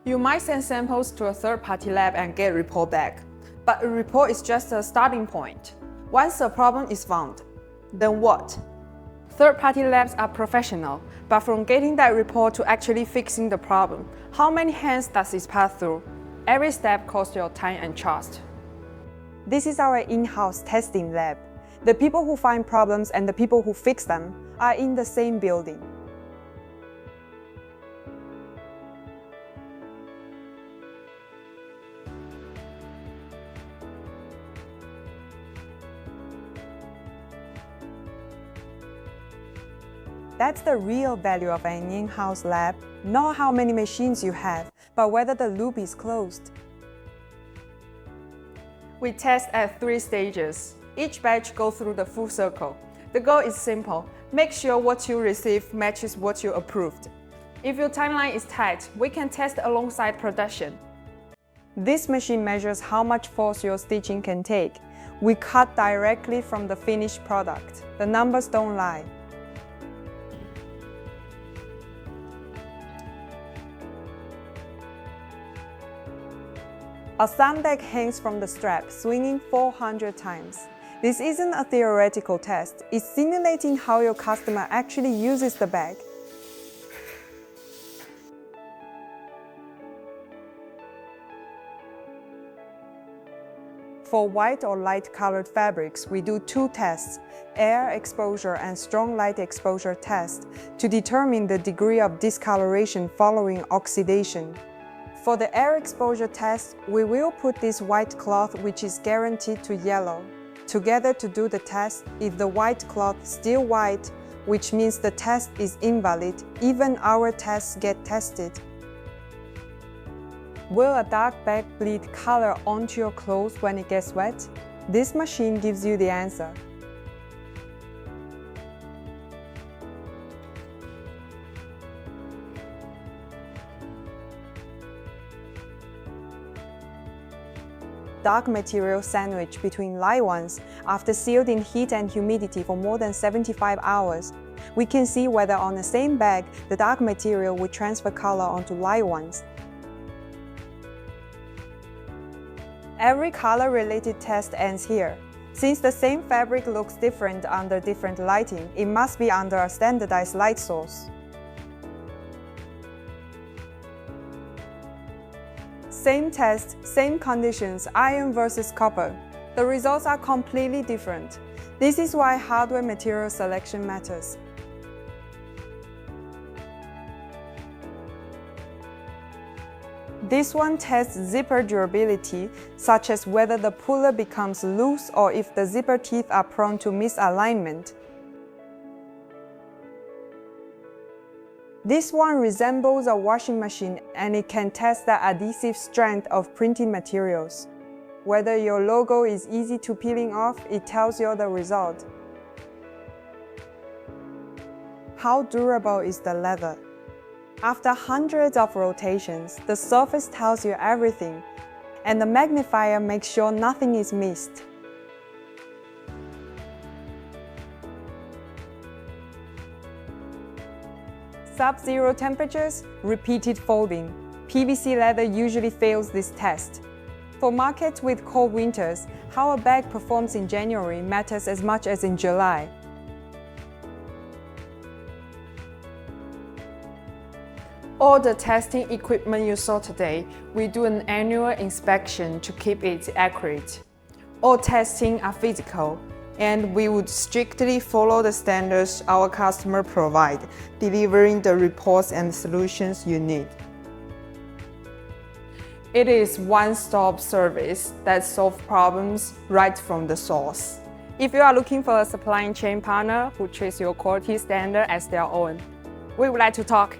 You might send samples to a third-party lab and get a report back, but a report is just a starting point. Once a problem is found, then what? Third-party labs are professional, but from getting that report to actually fixing the problem, how many hands does it pass through? Every step costs your time and trust. This is our in-house testing lab. The people who find problems and the people who fix them are in the same building. That's the real value of an in-house lab, not how many machines you have, but whether the loop is closed. We test at 3 stages. Each batch goes through the full circle. The goal is simple. Make sure what you receive matches what you approved. If your timeline is tight, we can test alongside production. This machine measures how much force your stitching can take. We cut directly from the finished product. The numbers don't lie. A thumb bag hangs from the strap, swinging 400 times. This isn't a theoretical test, it's simulating how your customer actually uses the bag. For white or light-colored fabrics, we do 2 tests, air exposure and strong light exposure test, to determine the degree of discoloration following oxidation. For the air exposure test, we will put this white cloth, which is guaranteed to yellow, together to do the test. If the white cloth is still white, which means the test is invalid, even our tests get tested. Will a dark bag bleed color onto your clothes when it gets wet? This machine gives you the answer. Dark material sandwich between light ones after sealed in heat and humidity for more than 75 hours. We can see whether on the same bag, the dark material will transfer color onto light ones. Every color-related test ends here. Since the same fabric looks different under different lighting, it must be under a standardized light source. Same test, same conditions, iron versus copper. The results are completely different. This is why hardware material selection matters. This one tests zipper durability, such as whether the puller becomes loose or if the zipper teeth are prone to misalignment. This one resembles a washing machine and it can test the adhesive strength of printing materials. Whether your logo is easy to peeling off, it tells you the result. How durable is the leather? After hundreds of rotations, the surface tells you everything, and the magnifier makes sure nothing is missed. Sub-zero temperatures, repeated folding. PVC leather usually fails this test. For markets with cold winters, how a bag performs in January matters as much as in July. All the testing equipment you saw today, we do an annual inspection to keep it accurate. All testing are physical, and we would strictly follow the standards our customer provide, delivering the reports and solutions you need. It is one-stop service that solves problems right from the source. If you are looking for a supply chain partner who treats your quality standard as their own, we would like to talk.